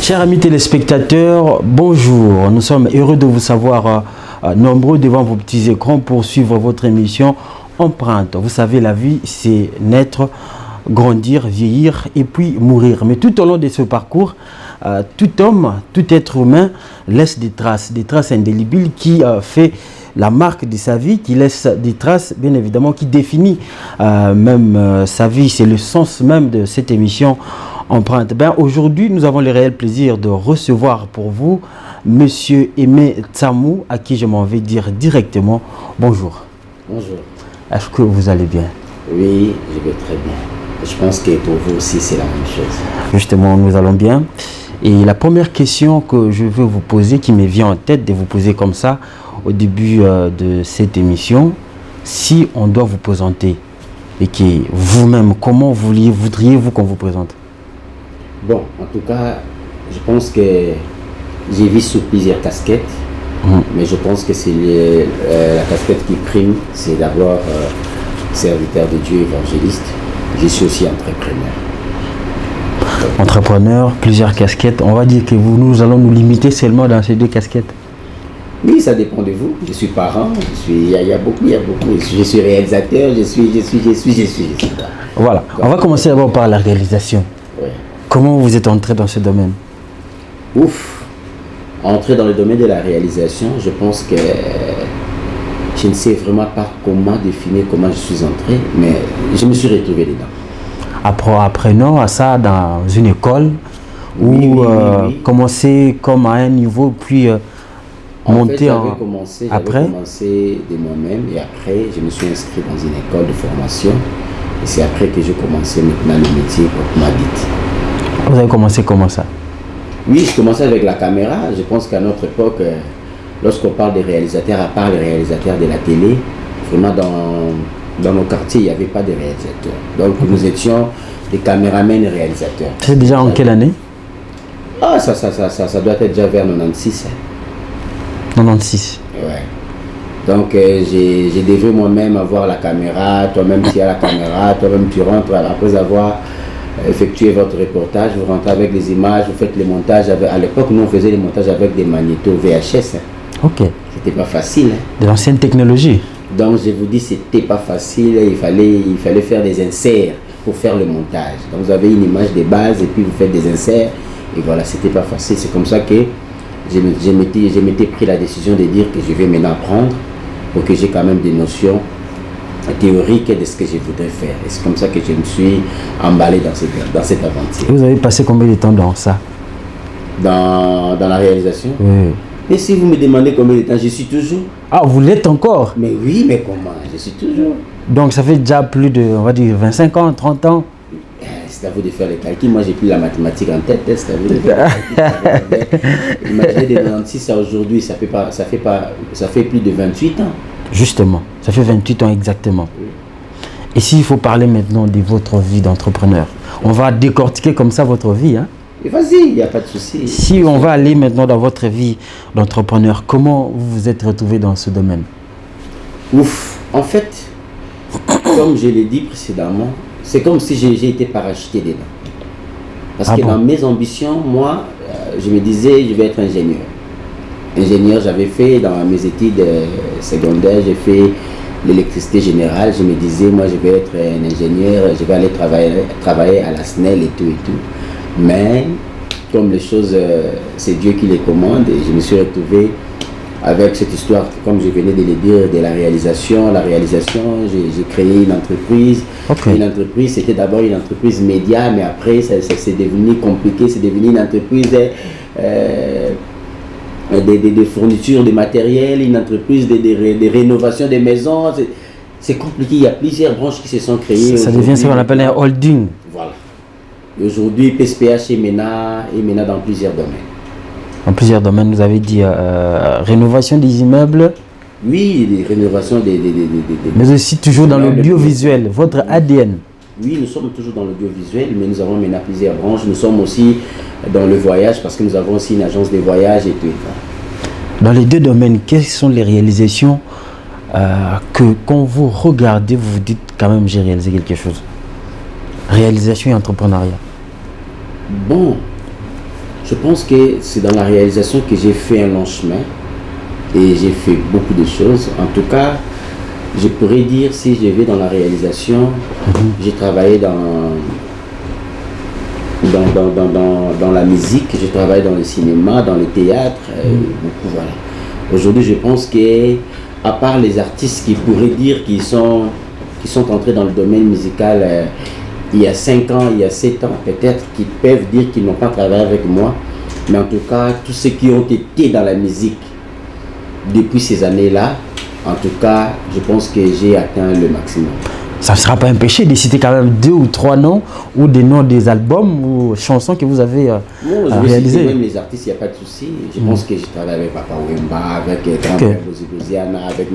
Chers amis téléspectateurs, bonjour. Nous sommes heureux de vous savoir nombreux devant vos petits écrans pour suivre votre émission Empreinte. Vous savez, la vie, c'est naître, grandir, vieillir et puis mourir. Mais tout au long de ce parcours, tout homme, tout être humain laisse des traces indélébiles qui fait la marque de sa vie, qui laisse des traces, bien évidemment, qui définit même sa vie. C'est le sens même de cette émission Empreinte. Aujourd'hui, nous avons le réel plaisir de recevoir pour vous Monsieur Aimé Tsamou, à qui je m'en vais dire directement bonjour. Bonjour. Est-ce que vous allez bien? Oui, je vais très bien. Je pense que pour vous aussi, c'est la même chose. Justement, nous allons bien. Et la première question que je veux vous poser, qui me vient en tête de vous poser comme ça, au début de cette émission, si on doit vous présenter, et que vous-même, comment voudriez-vous qu'on vous présente? Bon, en tout cas, je pense que j'ai vu sous plusieurs casquettes, mais je pense que c'est la casquette qui prime, c'est d'abord serviteur de Dieu, évangéliste. Je suis aussi entrepreneur. Entrepreneur, plusieurs casquettes. On va dire que nous allons nous limiter seulement dans ces deux casquettes. Oui, ça dépend de vous. Je suis parent, il y a beaucoup. Je suis réalisateur, je suis. Voilà. On va commencer d'abord par la réalisation. Ouais. Comment vous êtes entré dans ce domaine? Entrer dans le domaine de la réalisation, je pense que je ne sais vraiment pas comment définir comment je suis entré, mais je me suis retrouvé dedans. Apprenons à ça dans une école ou commencer comme à un niveau puis monter J'avais commencé de moi-même et après je me suis inscrit dans une école de formation et c'est après que j'ai commencé maintenant le métier proprement dit. Vous avez commencé comment ça? Oui, je commençais avec la caméra. Je pense qu'à notre époque, lorsqu'on parle des réalisateurs, à part les réalisateurs de la télé, vraiment dans nos quartiers, il n'y avait pas de réalisateurs. Donc nous étions des caméramens et réalisateurs. C'est déjà en quelle année? Ah, ça doit être déjà vers 96. 96. Ouais. Donc j'ai développé moi-même avoir la caméra, toi-même tu as la caméra, toi-même tu rentres après avoir effectué votre reportage, vous rentrez avec les images, vous faites les montages. À l'époque, nous on faisait les montages avec des magnétos VHS. Ok. C'était pas facile. De l'ancienne technologie. Donc je vous dis, c'était pas facile, il fallait faire des inserts pour faire le montage. Donc vous avez une image de base et puis vous faites des inserts et voilà, c'était pas facile. C'est comme ça que je m'étais pris la décision de dire que je vais maintenant apprendre pour que j'ai quand même des notions théoriques de ce que je voudrais faire. Et c'est comme ça que je me suis emballé dans cette aventure. Vous avez passé combien de temps dans ça? Dans la réalisation? Oui. Et si vous me demandez combien de temps, je suis toujours. Ah, vous l'êtes encore? Mais oui, mais comment? Je suis toujours. Donc ça fait déjà plus de, on va dire, 25 ans, 30 ans? C'est à vous de faire les calculs. Moi, j'ai plus la mathématique en tête. C'est à vous de faire les calculs. Imaginez de 96 à aujourd'hui, ça fait plus de 28 ans. Justement, ça fait 28 ans exactement. Oui. Et s'il faut parler maintenant de votre vie d'entrepreneur, on va décortiquer comme ça votre vie. Hein? Et vas-y, il n'y a pas de souci. Si on va aller maintenant dans votre vie d'entrepreneur, comment vous vous êtes retrouvé dans ce domaine? En fait, comme je l'ai dit précédemment, c'est comme si j'ai été parachuté dedans. Parce que dans mes ambitions, moi, je me disais, je vais être ingénieur. Ingénieur, j'avais fait dans mes études secondaires, j'ai fait l'électricité générale. Je me disais, moi, je vais être un ingénieur, je vais aller travailler à la SNEL et tout. Mais, comme les choses, c'est Dieu qui les commande, et je me suis retrouvé avec cette histoire, comme je venais de le dire, de la réalisation. La réalisation, j'ai créé une entreprise. Okay. Une entreprise, c'était d'abord une entreprise média, mais après, c'est devenu compliqué, c'est devenu une entreprise des fournitures de matériel, une entreprise de rénovation des maisons. C'est compliqué, il y a plusieurs branches qui se sont créées. Ça devient ce qu'on appelle un holding. Voilà. Aujourd'hui, PSPH est maintenant dans plusieurs domaines. Dans plusieurs domaines, vous avez dit rénovation des immeubles. Oui, des rénovations mais aussi toujours dans l'audiovisuel, votre ADN. Oui, nous sommes toujours dans l'audiovisuel, mais nous avons maintenant plusieurs branches. Nous sommes aussi dans le voyage parce que nous avons aussi une agence de voyage et tout. Dans les deux domaines, quelles sont les réalisations que quand vous regardez, vous vous dites quand même j'ai réalisé quelque chose? Réalisation et entrepreneuriat. Bon, Je pense que c'est dans la réalisation que j'ai fait un long chemin et j'ai fait beaucoup de choses. En tout cas, je pourrais dire, si je vais dans la réalisation, j'ai travaillé dans la musique, j'ai travaillé dans le cinéma, dans le théâtre, beaucoup, voilà. Aujourd'hui, je pense que, à part les artistes qui pourraient dire qu'ils sont entrés dans le domaine musical il y a 5 ans, il y a 7 ans, peut-être, qui peuvent dire qu'ils n'ont pas travaillé avec moi, mais en tout cas, tous ceux qui ont été dans la musique depuis ces années-là, en tout cas, je pense que j'ai atteint le maximum. Ça ne sera pas un péché de citer quand même 2 ou 3 noms ou des noms des albums ou chansons que vous avez réalisés. Même les artistes, il n'y a pas de souci. Je pense que j'ai travaillé avec Papa Wemba, avec Grand-Père Bozigosiana, avec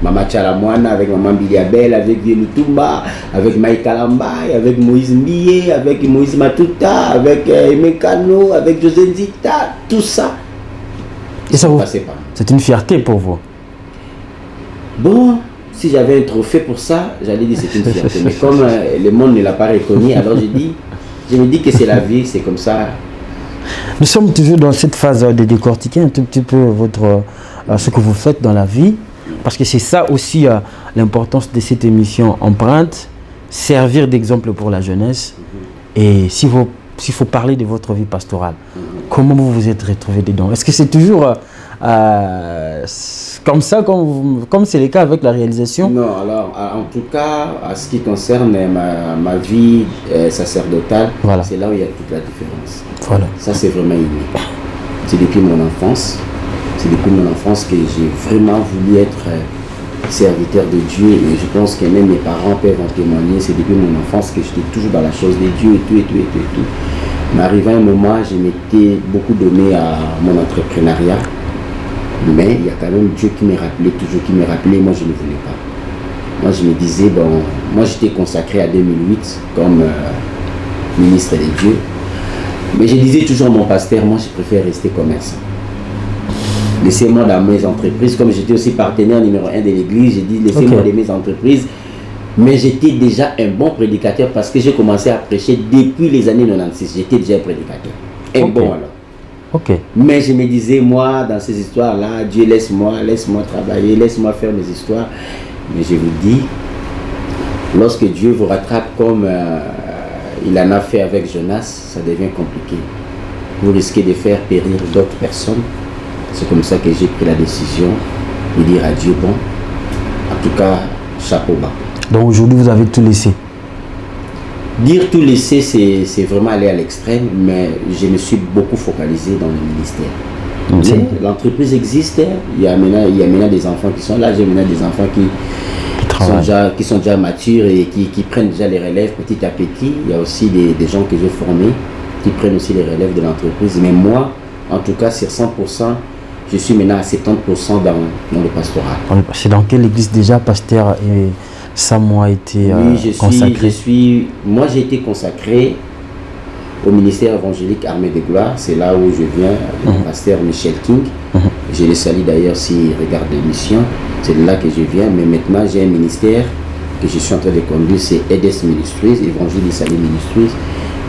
Mama Chalamwana, avec Maman Biliabel, avec Vieux Lutumba, avec Mike Kalamba, avec Moïse Mbiye, avec Moïse Matuta, avec Mekano, avec José Nzita, tout ça. Et ça c'est une fierté pour vous? Bon, si j'avais un trophée pour ça, j'allais dire c'est une fierté. Mais comme le monde ne l'a pas reconnu, alors je me dis que c'est la vie, c'est comme ça. Nous sommes toujours dans cette phase de décortiquer un tout petit peu ce que vous faites dans la vie. Parce que c'est ça aussi l'importance de cette émission Empreinte, servir d'exemple pour la jeunesse. Et s'il faut parler de votre vie pastorale, comment vous vous êtes retrouvé dedans? Est-ce que c'est toujours comme ça, comme c'est le cas avec la réalisation? Non, alors en tout cas, à ce qui concerne ma vie sacerdotale, voilà. C'est là où il y a toute la différence. Voilà. Ça, c'est vraiment inné. C'est depuis mon enfance. C'est depuis mon enfance que j'ai vraiment voulu être serviteur de Dieu. Et je pense que même mes parents peuvent en témoigner. C'est depuis mon enfance que j'étais toujours dans la chose de Dieu et tout. Mais arrivé un moment, je m'étais beaucoup donné à mon entrepreneuriat. Mais il y a quand même Dieu qui me rappelait, toujours qui me rappelait, moi je ne voulais pas. Moi je me disais, bon, moi j'étais consacré à 2008 comme ministre de Dieu. Mais je disais toujours à mon pasteur, moi je préfère rester commerçant. Laissez-moi dans mes entreprises, comme j'étais aussi partenaire numéro 1 de l'église, j'ai dit laissez-moi dans mes entreprises. Mais j'étais déjà un bon prédicateur parce que j'ai commencé à prêcher depuis les années 96. J'étais déjà un prédicateur. Un bon alors. Mais je me disais, moi, dans ces histoires-là, Dieu, laisse-moi travailler, laisse-moi faire mes histoires. Mais je vous dis, lorsque Dieu vous rattrape comme il en a fait avec Jonas, ça devient compliqué. Vous risquez de faire périr d'autres personnes. C'est comme ça que j'ai pris la décision de dire à Dieu, bon, en tout cas, chapeau bas. Donc aujourd'hui, vous avez tout laissé? Dire tout laisser, c'est vraiment aller à l'extrême, mais je me suis beaucoup focalisé dans le ministère. L'entreprise existe, il y a maintenant des enfants qui sont là, j'ai maintenant des enfants qui sont déjà matures et qui prennent déjà les relèves petit à petit. Il y a aussi des gens que j'ai formés qui prennent aussi les relèves de l'entreprise. Mais moi, en tout cas, sur 100%, je suis maintenant à 70% dans le pastoral. C'est dans quelle église déjà, pasteur et Samoa a été consacré? Moi j'ai été consacré au ministère évangélique Armée de Gloire. C'est là où je viens, le pasteur Michel King. Je le salue d'ailleurs s'il regarde l'émission. C'est de là que je viens. Mais maintenant j'ai un ministère que je suis en train de conduire, c'est EDES Ministries, Évangile de Salut Ministries,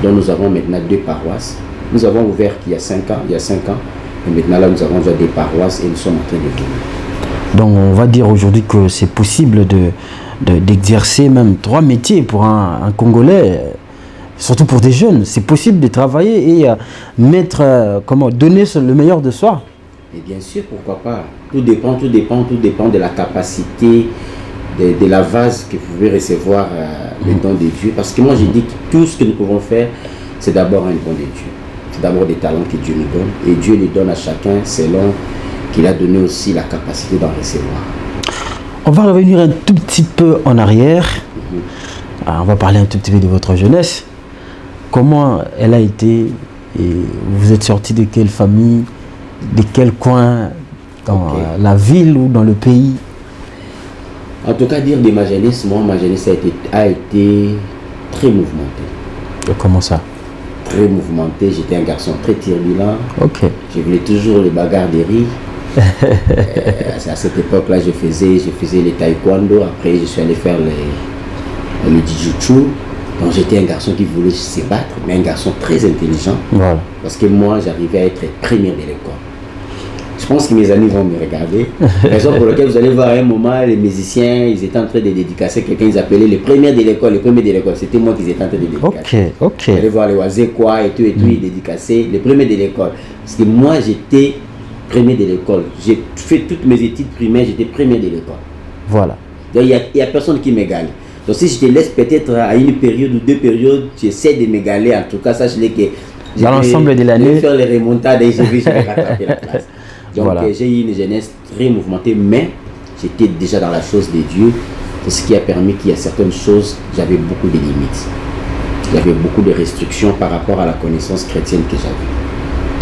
dont nous avons maintenant 2 paroisses. Nous avons ouvert il y a 5 ans. Et maintenant là nous avons déjà des paroisses et nous sommes en train de venir. Donc on va dire aujourd'hui que c'est possible d'exercer même 3 métiers pour un Congolais, surtout pour des jeunes. C'est possible de travailler et donner le meilleur de soi. Et bien sûr, pourquoi pas. Tout dépend de la capacité, de la vase que vous pouvez recevoir le don de Dieu. Parce que moi, je dis que tout ce que nous pouvons faire, c'est d'abord un don de Dieu. C'est d'abord des talents que Dieu nous donne. Et Dieu les donne à chacun selon qu'il a donné aussi la capacité d'en recevoir. On va revenir un tout petit peu en arrière. On va parler un tout petit peu de votre jeunesse. Comment elle a été et vous êtes sorti de quelle famille, de quel coin dans la ville ou dans le pays? En tout cas, dire de ma jeunesse, ma jeunesse a été très mouvementée. Comment ça? Très mouvementée. J'étais un garçon très turbulent. Je voulais toujours les bagarres de rire. À cette époque-là, je faisais les taekwondo. Après, je suis allé faire le jiu-jitsu. Donc j'étais un garçon qui voulait se battre, mais un garçon très intelligent. Voilà. Parce que moi, j'arrivais à être premier de l'école. Je pense que mes amis vont me regarder. Raison pour laquelle vous allez voir à un moment, les musiciens, ils étaient en train de dédicacer quelqu'un, ils appelaient les premiers de l'école, les premiers de l'école. C'était moi qui étais en train de dédicacer. Ok. Vous allez voir les oisés quoi et tout, ils dédicaçaient les premiers de l'école. Parce que moi, j'étais premier de l'école. J'ai fait toutes mes études primaires, j'étais premier de l'école. Voilà. Donc il n'y a personne qui m'égale. Donc si je te laisse peut-être à une période ou deux périodes, j'essaie de m'égaler. En tout cas, sache-le que dans l'ensemble de l'année, je vais faire les remontades et je vais rattraper la classe. Donc voilà. J'ai eu une jeunesse très mouvementée, mais j'étais déjà dans la chose de Dieu. C'est ce qui a permis qu'il y a certaines choses, j'avais beaucoup de limites. J'avais beaucoup de restrictions par rapport à la connaissance chrétienne que j'avais.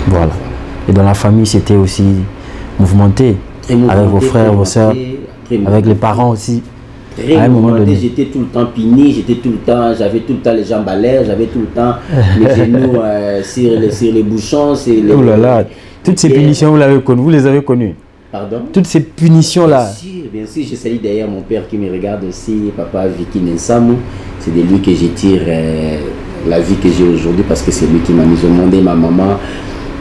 Voilà. Et dans la famille, c'était aussi mouvementé, avec vos frères, vos soeurs, avec les parents aussi. À un moment donné, j'étais tout le temps pini, j'avais tout le temps les jambes à l'air, j'avais tout le temps mes genoux sur les bouchons. Oh là là, toutes ces punitions, vous les avez connues? Pardon? Toutes ces punitions-là. Bien sûr, je salue d'ailleurs mon père qui me regarde aussi, papa Vicky Nensamu. C'est de lui que je tire la vie que j'ai aujourd'hui parce que c'est lui qui m'a mis au monde et ma maman,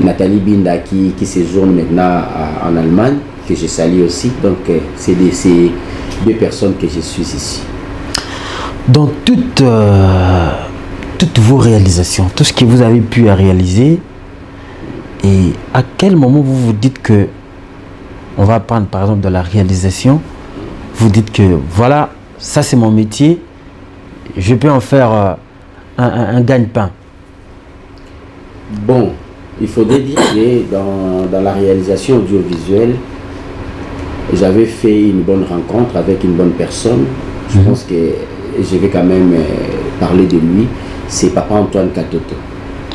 Nathalie Binda, qui séjourne maintenant en Allemagne, que je salue aussi. Donc, c'est ces deux personnes que je suis ici. Dans toutes vos réalisations, tout ce que vous avez pu réaliser, et à quel moment vous vous dites que, on va prendre par exemple de la réalisation, vous dites que voilà, ça c'est mon métier, je peux en faire un gagne-pain? Bon, il faudrait dire que dans la réalisation audiovisuelle, j'avais fait une bonne rencontre avec une bonne personne. Je pense que je vais quand même parler de lui. C'est Papa Antoine Katoto,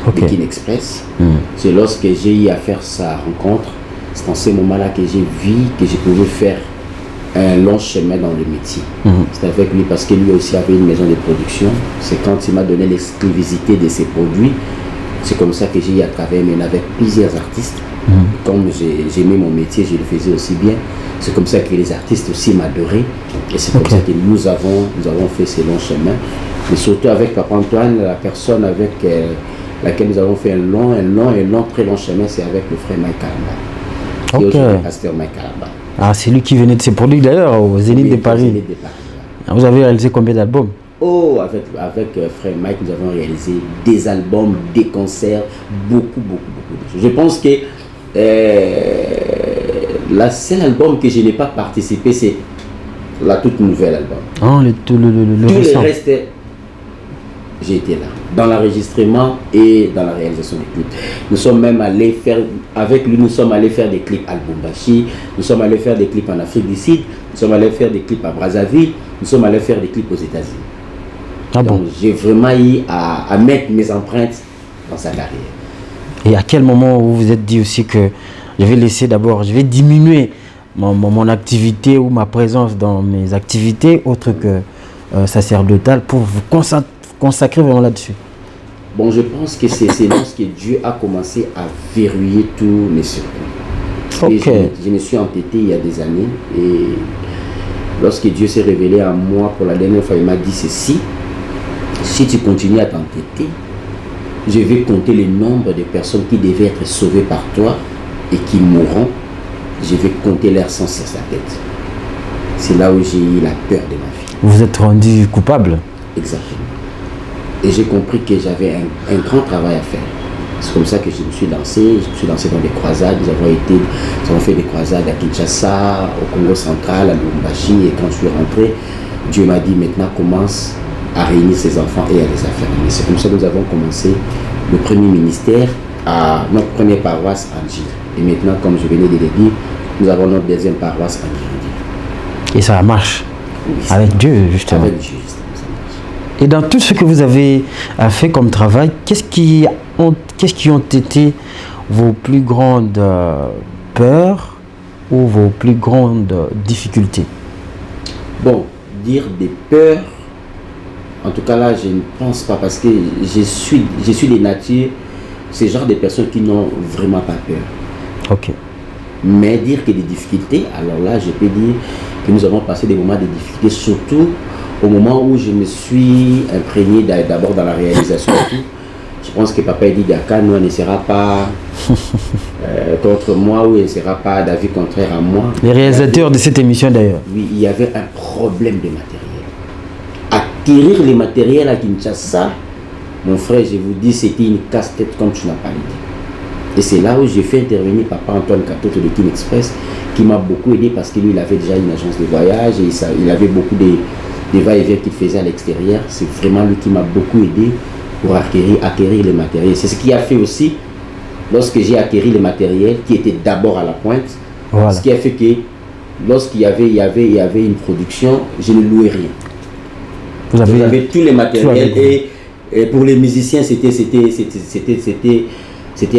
de Kin Express. C'est lorsque j'ai eu à faire sa rencontre, c'est dans ce moment-là que j'ai vu que je pouvais faire un long chemin dans le métier. C'est avec lui parce que lui aussi avait une maison de production. C'est quand il m'a donné l'exclusivité de ses produits. C'est comme ça que j'ai eu à travailler maintenant avec plusieurs artistes. Comme j'aimais mon métier, je le faisais aussi bien. C'est comme ça que les artistes aussi m'adoraient. Et c'est comme ça que nous avons fait ces longs chemins. Mais surtout avec Papa Antoine, la personne avec laquelle nous avons fait un très long chemin, c'est avec le frère Mike Kalamba. Qui est aujourd'hui le pasteur Mike Kalamba. Ah, c'est lui qui venait de ses produits d'ailleurs au Zénith de Paris. Vous avez réalisé combien d'albums? Oh, avec frère Mike, nous avons réalisé des albums, des concerts, beaucoup de choses. Je pense que le seul album que je n'ai pas participé, c'est la toute nouvelle album. Oh, tout le reste, j'ai été là, dans l'enregistrement et dans la réalisation des clips. Nous sommes même allés faire, avec lui, nous sommes allés faire des clips à Lubumbashi, nous sommes allés faire des clips en Afrique du Sud, nous sommes allés faire des clips à Brazzaville, nous sommes allés faire des clips aux États-Unis. Ah bon? Donc j'ai vraiment eu à mettre mes empreintes dans sa carrière. Et à quel moment vous vous êtes dit aussi que je vais diminuer mon activité ou ma présence dans mes activités autres que sacerdotales pour vous consacrer vraiment là-dessus? Bon, je pense que c'est lorsque Dieu a commencé à verrouiller tous mes circuits. Je me suis entêté il y a des années et lorsque Dieu s'est révélé à moi pour la dernière fois, il m'a dit ceci: si tu continues à t'entêter, je vais compter le nombre de personnes qui devaient être sauvées par toi et qui mourront. Je vais compter leur sang sur sa tête. C'est là où j'ai eu la peur de ma vie. Vous êtes rendu coupable? Exactement. Et j'ai compris que j'avais un grand travail à faire. C'est comme ça que je me suis lancé. Je me suis lancé dans des croisades. Nous avons fait des croisades à Kinshasa, au Congo central, à Lubumbashi. Et quand je suis rentré, Dieu m'a dit maintenant commence à réunir ses enfants et à les affermir. C'est comme ça que nous avons commencé le premier ministère à notre première paroisse en Gilles. Et maintenant, comme je venais de le dire, nous avons notre deuxième paroisse en Gilles. Et ça marche? Oui, avec Dieu, justement. Avec Dieu, justement, ça marche. Et dans tout ce que vous avez fait comme travail, qu'est-ce qui ont été vos plus grandes peurs ou vos plus grandes difficultés? Bon, dire des peurs, en tout cas là, je ne pense pas parce que je suis de nature, ce genre de personnes qui n'ont vraiment pas peur. Ok. Mais dire que des difficultés, alors là, je peux dire que nous avons passé des moments de difficultés, surtout au moment où je me suis imprégné d'abord dans la réalisation et tout, je pense que papa dit Dakar, nous, on ne sera pas contre moi ou il ne sera pas d'avis contraire à moi. Les réalisateurs de cette émission d'ailleurs. Oui, il y avait un problème de matériel. Acquérir les matériels à Kinshasa, mon frère, je vous dis, c'était une casse-tête comme tu n'as pas l'idée. Et c'est là où j'ai fait intervenir papa Antoine Katoto de Kin Express, qui m'a beaucoup aidé parce que lui, il avait déjà une agence de voyage et il avait beaucoup de va-et-vient qu'il faisait à l'extérieur. C'est vraiment lui qui m'a beaucoup aidé pour acquérir les matériels. C'est ce qui a fait aussi, lorsque j'ai acquéri le matériel, qui était d'abord à la pointe, voilà. Ce qui a fait que lorsqu'il y avait une production, je ne louais rien. Vous avez tous les matériels et pour les musiciens, c'était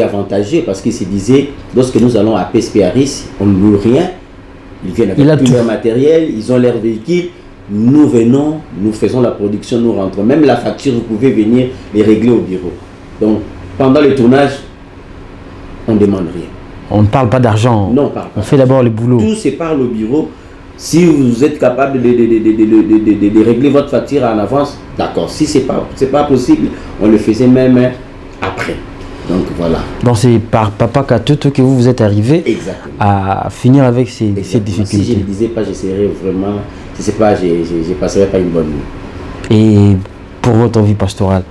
avantageux parce qu'ils se disaient, lorsque nous allons à PSP Harris, on ne loue rien, ils viennent avec tout leur matériel, ils ont leur véhicule, nous venons, nous faisons la production, nous rentrons. Même la facture, vous pouvez venir les régler au bureau. Donc, pendant le tournage, on ne demande rien. On ne parle pas d'argent. Non, on parle pas. On fait d'abord le boulot. Tout se parle au bureau. Si vous êtes capable de régler votre facture en avance, d'accord. Si ce n'est pas possible, on le faisait même après. Donc voilà. Donc c'est par papa Katoto que vous êtes arrivé à finir avec ces difficultés. Si je ne le disais pas, j'essaierais vraiment, je ne sais pas, je ne passerais pas une bonne nuit. Et pour votre vie pastorale,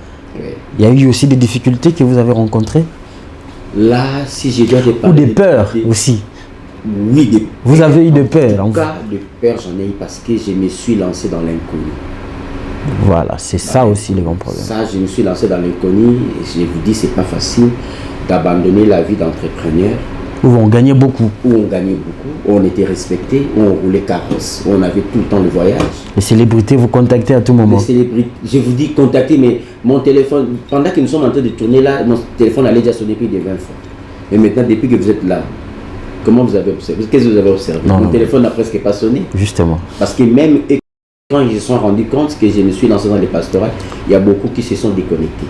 il y a eu aussi des difficultés que vous avez rencontrées? Là, si je dois te parler... Ou des peurs aussi? Oui, vous avez eu des peurs? En tout cas, de peur, j'en ai eu parce que je me suis lancé dans l'inconnu. Voilà, c'est ça aussi le grand problème. Ça, je me suis lancé dans l'inconnu et je vous dis, c'est pas facile d'abandonner la vie d'entrepreneur. Où on gagnait beaucoup. Où on gagnait beaucoup, où on était respecté, où on roulait carrosse, où on avait tout le temps le voyage. Les célébrités vous contactaient à tout moment. Les célébrités, je vous dis contacter, mais mon téléphone, pendant que nous sommes en train de tourner là, mon téléphone allait déjà sonner plus de 20 fois. Et maintenant, depuis que vous êtes là, comment vous avez observé? Qu'est-ce que vous avez observé? Mon téléphone n'a presque pas sonné. Justement. Parce que même quand ils se sont rendus compte que je me suis lancé dans les pastorales, il y a beaucoup qui se sont déconnectés.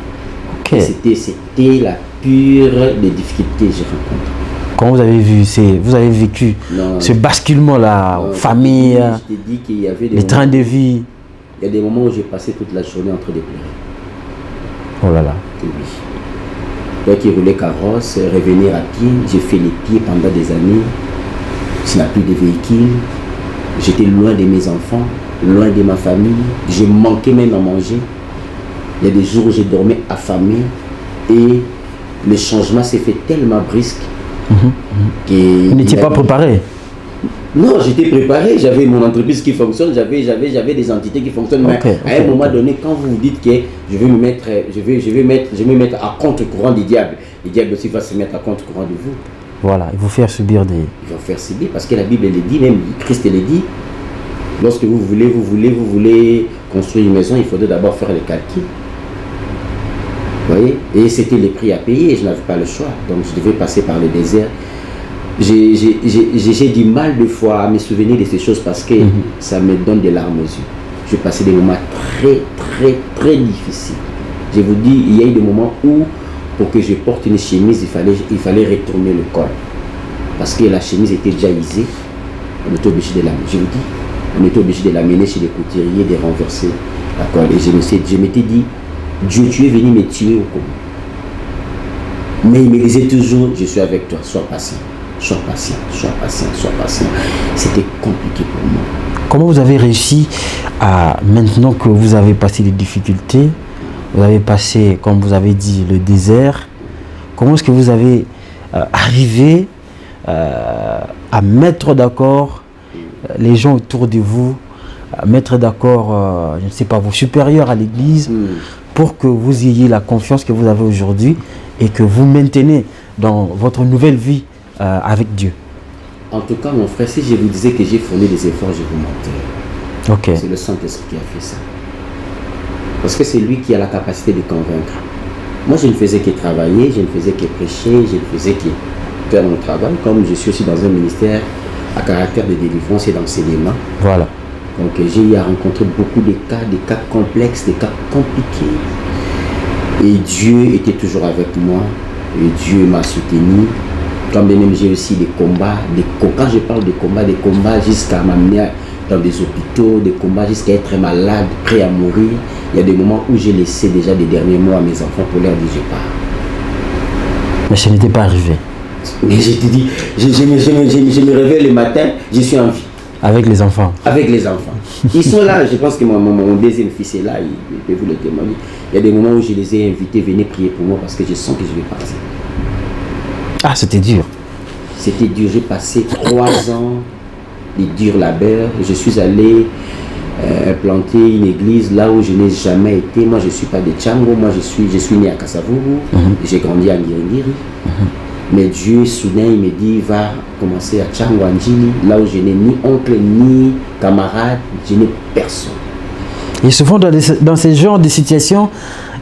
Okay. C'était la pure des difficultés que j'ai rencontrées. Quand vous avez vu, vous avez vécu ce basculement-là, famille, je t'ai dit qu'il y avait les trains de vie. Il y a des moments où j'ai passé toute la journée en train de pleurer. Oh là là. Oui. Donc il roulait carrosse, revenir à pied, j'ai fait les pieds pendant des années. Je n'ai plus de véhicule. J'étais loin de mes enfants, loin de ma famille. Je manquais même à manger. Il y a des jours où je dormais affamé et le changement s'est fait tellement brusque. Vous n'étiez pas préparé? Non, j'étais préparé, j'avais mon entreprise qui fonctionne, j'avais des entités qui fonctionnent. Mais à un moment donné, quand vous vous dites que je vais me mettre à contre-courant du diable, le diable aussi va se mettre à contre-courant de vous. Voilà, il vous faire subir des... Ils vont faire subir parce que la Bible le dit, même Christ le dit. Lorsque vous voulez construire une maison, il faudrait d'abord faire les calculs. Vous voyez? Et c'était les prix à payer et je n'avais pas le choix. Donc je devais passer par le désert. J'ai du mal des fois à me souvenir de ces choses parce que ça me donne des larmes aux yeux. J'ai passé des moments très difficiles. Je vous dis, il y a eu des moments où, pour que je porte une chemise, il fallait retourner le col. Parce que la chemise était déjà usée. On était obligé de l'amener. Je vous dis, on était obligé de l'amener chez les couturiers, de renverser la colle. Et je m'étais dit, Dieu, tu es venu me tuer au commun. Mais il me disait toujours, je suis avec toi, sois patient. Sois patient, sois patient, sois patient. C'était compliqué pour moi. Comment vous avez réussi à, maintenant que vous avez passé les difficultés, vous avez passé, comme vous avez dit, le désert, comment est-ce que vous avez arrivé à mettre d'accord les gens autour de vous, à mettre d'accord, je ne sais pas, vos supérieurs à l'église, pour que vous ayez la confiance que vous avez aujourd'hui et que vous maintenez dans votre nouvelle vie avec Dieu? En tout cas, mon frère, si je vous disais que j'ai fourni des efforts, je vous mentais. Okay. C'est le Saint-Esprit qui a fait ça. Parce que c'est lui qui a la capacité de convaincre. Moi, je ne faisais que travailler, je ne faisais que prêcher, je ne faisais que faire mon travail. Comme je suis aussi dans un ministère à caractère de délivrance et d'enseignement. Voilà. Donc, j'ai eu à rencontrer beaucoup de cas complexes, des cas compliqués. Et Dieu était toujours avec moi. Et Dieu m'a soutenu. Quand même j'ai aussi des combats, quand je parle de combats jusqu'à m'amener dans des hôpitaux, des combats, jusqu'à être malade, prêt à mourir. Il y a des moments où j'ai laissé déjà des derniers mots à mes enfants pour leur dire je pars. Mais ça n'était pas arrivé. Mais je te dis, je me réveille le matin, je suis en vie. Avec les enfants. Avec les enfants. Ils sont là, je pense que mon deuxième fils est là, il peut vous le témoigner. Il y a des moments où je les ai invités, venez prier pour moi parce que je sens que je vais partir. Ah, c'était dur. C'était dur, j'ai passé 3 ans de dur labeur. Je suis allé implanter une église là où je n'ai jamais été. Moi, je ne suis pas de Tchango, moi je suis né à Kasavubu, j'ai grandi à Ngiringiri. Mais Dieu, soudain, il me dit, va commencer à Tchango Anjili, là où je n'ai ni oncle, ni camarade, je n'ai personne. Et souvent, dans ces genres de situations,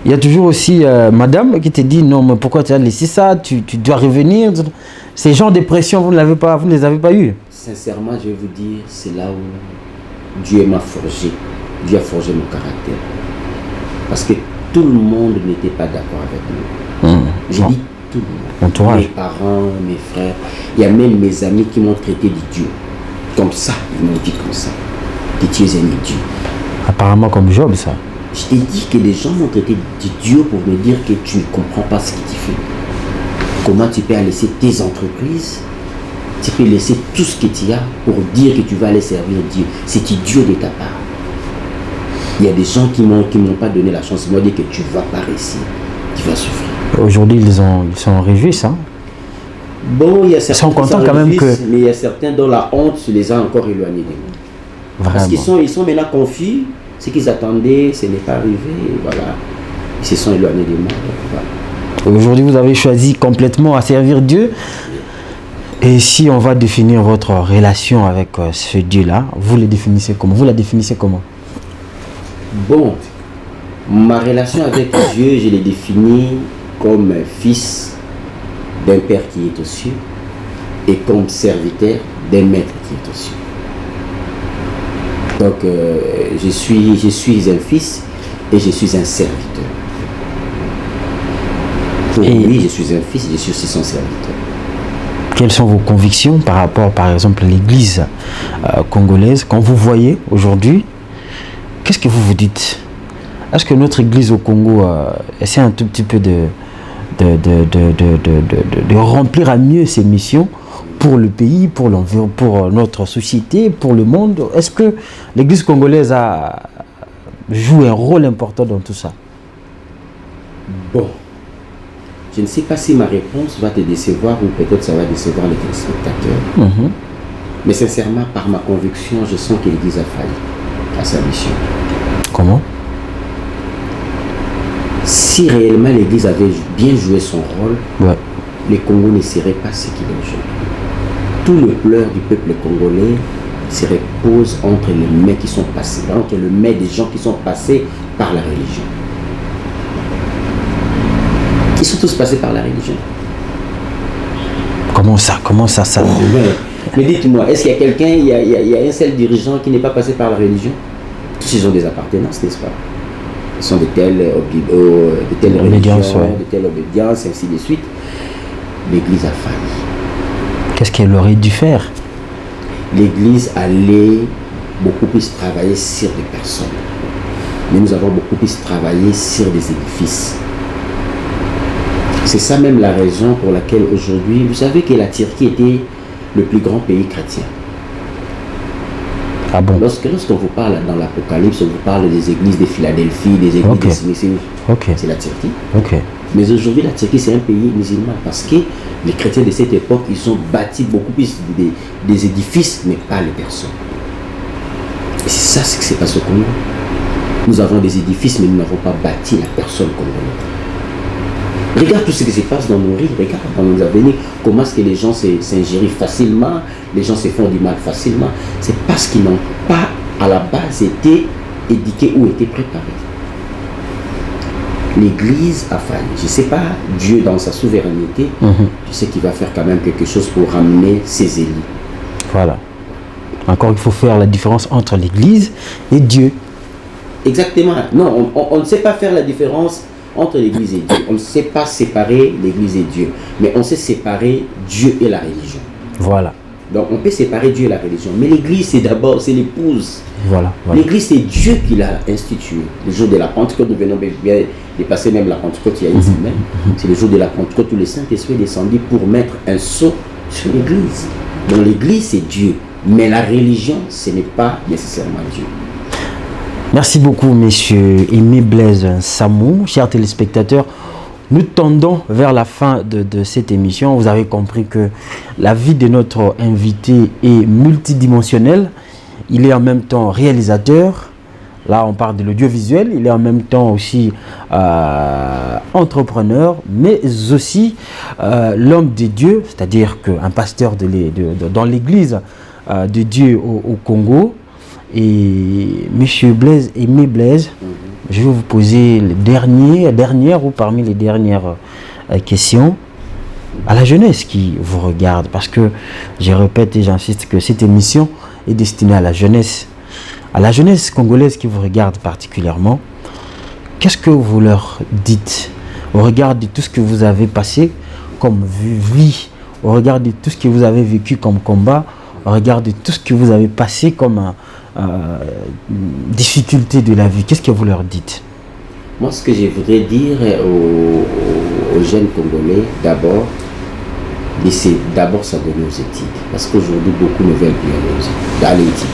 il y a toujours aussi madame qui te dit, non, mais pourquoi tu as laissé ça, tu dois revenir. Ces genres de pression, vous ne les avez pas eu. Sincèrement, je vais vous dire, c'est là où Dieu m'a forgé. Dieu a forgé mon caractère. Parce que tout le monde n'était pas d'accord avec nous. Je dis tout le monde. Entourage. Mes parents, mes frères. Il y a même mes amis qui m'ont traité d'idiot. Comme ça, ils m'ont dit comme ça. Que tu es un idiot. Apparemment comme Job, ça. Je t'ai dit que les gens m'ont traité d'idiot pour me dire que tu ne comprends pas ce que tu fais. Comment tu peux laisser tes entreprises, tu peux laisser tout ce que tu as pour dire que tu vas aller servir Dieu. C'est idiot de ta part. Il y a des gens qui m'ont pas donné la chance. Ils m'ont dit que tu ne vas pas réussir, tu vas souffrir. Aujourd'hui, ils sont réjouis, ça. Bon, il y a certains ils sont contents quand même que... Mais il y a certains dont la honte les a encore éloignés de nous. Vraiment. Parce qu'ils sont maintenant confus. Ce qu'ils attendaient, ce n'est pas arrivé. Voilà. Ils se sont éloignés de moi. Voilà. Aujourd'hui, vous avez choisi complètement à servir Dieu. Et si on va définir votre relation avec ce Dieu-là, vous la définissez comment? Bon, ma relation avec Dieu, je l'ai définie comme fils d'un père qui est aux cieux et comme serviteur d'un maître qui est aux cieux. Donc, je suis un fils et je suis un serviteur. Pour lui, je suis un fils et je suis aussi son serviteur. Quelles sont vos convictions par rapport, par exemple, à l'église congolaise? Quand vous voyez aujourd'hui, qu'est-ce que vous vous dites? Est-ce que notre église au Congo essaie un tout petit peu de remplir à mieux ses missions pour le pays, pour l'environnement, pour notre société, pour le monde? Est-ce que l'église congolaise joue un rôle important dans tout ça? Bon, je ne sais pas si ma réponse va te décevoir ou peut-être ça va décevoir les téléspectateurs. Mais sincèrement, par ma conviction, je sens que l'église a failli à sa mission. Comment? Si réellement l'église avait bien joué son rôle, le Congo ne serait pas ce qu'il est aujourd'hui. Tout le pleur du peuple congolais se repose entre les mains qui sont passées, entre les mains des gens qui sont passés par la religion. Ils sont tous passés par la religion. Comment ça Mais dites-moi, est-ce qu'il y a quelqu'un, il y a un seul dirigeant qui n'est pas passé par la religion? Tous ils ont des appartenances, n'est-ce pas? Ils sont de telle religion, de telle obédience, ainsi de suite. L'église a failli. Qu'est-ce qu'elle aurait dû faire? L'église allait beaucoup plus travailler sur des personnes. Mais nous avons beaucoup plus travaillé sur des édifices. C'est ça même la raison pour laquelle aujourd'hui, vous savez que la Turquie était le plus grand pays chrétien. Ah bon? Lorsqu'on vous parle dans l'Apocalypse, on vous parle des églises de Philadelphie, des églises de Smithfield, c'est la Turquie. Mais aujourd'hui, la Turquie, c'est un pays musulman parce que les chrétiens de cette époque, ils ont bâti beaucoup plus des édifices, mais pas les personnes. Et c'est ça ce qui s'est passé au Congo. Nous avons des édifices, mais nous n'avons pas bâti la personne congolaise. Regarde tout ce qui se passe dans nos rues, regarde dans nos avenirs, comment est-ce que les gens s'ingérient facilement, les gens se font du mal facilement. C'est parce qu'ils n'ont pas à la base été éduqués ou été préparés. L'église a failli. Je ne sais pas, Dieu dans sa souveraineté, je sais qu'il va faire quand même quelque chose pour ramener ses élus. Voilà. Encore, il faut faire la différence entre l'église et Dieu. Exactement. Non, on ne sait pas faire la différence entre l'église et Dieu. On ne sait pas séparer l'église et Dieu. Mais on sait séparer Dieu et la religion. Voilà. Donc on peut séparer Dieu et la religion. Mais l'église, c'est d'abord, c'est l'épouse. Voilà. L'église, c'est Dieu qui l'a instituée. Le jour de la Pentecôte, nous venons bien dépasser même la Pentecôte il y a une semaine. C'est le jour de la Pentecôte où le Saint-Esprit est descendu pour mettre un sceau sur l'église. Donc l'église, c'est Dieu. Mais la religion, ce n'est pas nécessairement Dieu. Merci beaucoup, messieurs Aimé Blaise Samou. Chers téléspectateurs, nous tendons vers la fin de cette émission. Vous avez compris que la vie de notre invité est multidimensionnelle. Il est en même temps réalisateur. Là, on parle de l'audiovisuel. Il est en même temps aussi entrepreneur, mais aussi l'homme de Dieu, c'est-à-dire qu'un pasteur dans l'église de Dieu au Congo. Et monsieur Blaise, Aimé Blaise, je vais vous poser parmi les dernières questions à la jeunesse qui vous regarde, parce que je répète et j'insiste que cette émission est destinée à la jeunesse congolaise qui vous regarde particulièrement. Qu'est-ce que vous leur dites au regard de tout ce que vous avez passé comme vie, au regard de tout ce que vous avez vécu comme combat, au regard de tout ce que vous avez passé comme difficulté de la vie? Qu'est-ce que vous leur dites? Moi, ce que je voudrais dire aux jeunes Congolais, d'abord, c'est d'abord s'adonner aux études. Parce qu'aujourd'hui, beaucoup ne veulent plus aller étudier.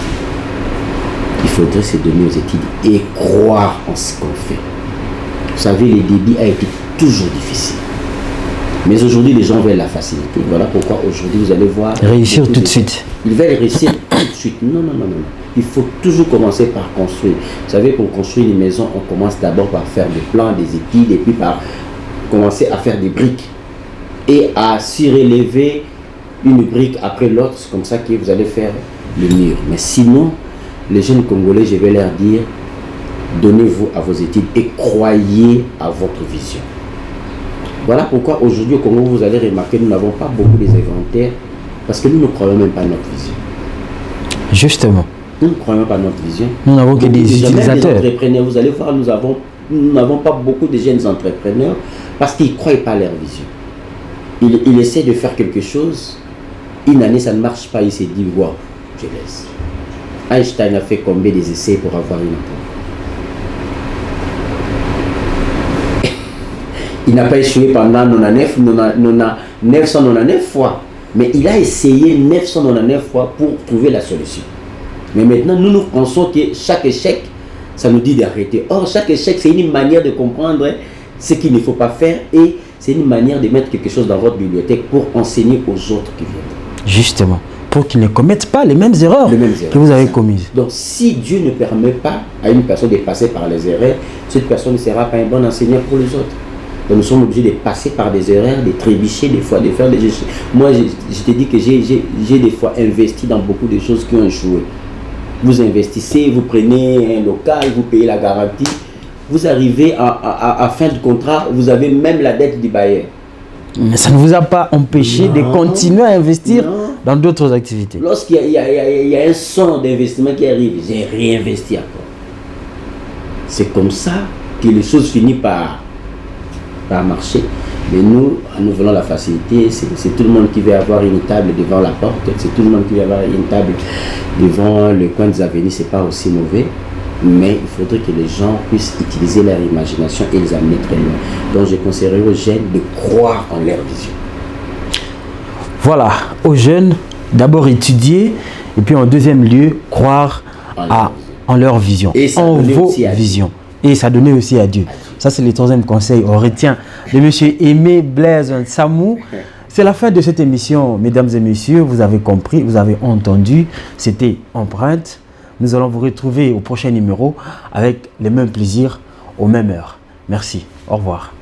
Il faudrait se donner aux études et croire en ce qu'on fait. Vous savez, le début a été toujours difficile. Mais aujourd'hui, les gens veulent la facilité. Voilà pourquoi aujourd'hui, vous allez voir... Réussir tout de suite. Ils veulent réussir tout de suite. Non. Il faut toujours commencer par construire. Vous savez, pour construire une maison, on commence d'abord par faire des plans, des études, et puis par commencer à faire des briques. Et à surélever une brique après l'autre. C'est comme ça que vous allez faire le mur. Mais sinon, les jeunes Congolais, je vais leur dire, donnez-vous à vos études et croyez à votre vision. Voilà pourquoi aujourd'hui au Congo, vous allez remarquer, nous n'avons pas beaucoup des inventaires parce que nous ne croyons même pas à notre vision. Justement. Nous ne croyons pas à notre vision. Nous n'avons que des utilisateurs. Des entrepreneurs, vous allez voir, nous n'avons pas beaucoup de jeunes entrepreneurs parce qu'ils ne croient pas à leur vision. Ils essaient de faire quelque chose, une année ça ne marche pas, il s'est dit, wow, je laisse. Einstein a fait combien des essais pour avoir une emploi? Il n'a pas échoué pendant 999 fois. Mais il a essayé 999 fois pour trouver la solution. Mais maintenant, nous pensons que chaque échec, ça nous dit d'arrêter. Or, chaque échec, c'est une manière de comprendre ce qu'il ne faut pas faire. Et c'est une manière de mettre quelque chose dans votre bibliothèque pour enseigner aux autres qui viennent. Justement. Pour qu'ils ne commettent pas les mêmes erreurs que vous avez commises. Donc, si Dieu ne permet pas à une personne de passer par les erreurs, cette personne ne sera pas un bon enseignant pour les autres. Donc nous sommes obligés de passer par des erreurs, de trébucher des fois, de faire des... Moi, je te dis que j'ai des fois investi dans beaucoup de choses qui ont échoué. Vous investissez, vous prenez un local, vous payez la garantie, vous arrivez à fin de contrat, vous avez même la dette du bailleur. Mais ça ne vous a pas empêché de continuer à investir dans d'autres activités. Lorsqu'il y a un son d'investissement qui arrive, j'ai réinvesti encore. C'est comme ça que les choses finissent par marcher. Mais nous voulons la facilité. C'est tout le monde qui veut avoir une table devant la porte. C'est tout le monde qui veut avoir une table devant le coin des avenues. C'est pas aussi mauvais. Mais il faudrait que les gens puissent utiliser leur imagination et les amener très loin. Donc je conseillerais aux jeunes de croire en leur vision. Voilà, aux jeunes, d'abord étudier et puis en deuxième lieu, croire en leur vision. Et en vos visions. Et s'adonner aussi à Dieu. Ça, c'est le troisième conseil. On retient de M. Aimé Blaise Samou. C'est la fin de cette émission, mesdames et messieurs. Vous avez compris, vous avez entendu. C'était Empreinte. Nous allons vous retrouver au prochain numéro avec les mêmes plaisirs, aux mêmes heures. Merci. Au revoir.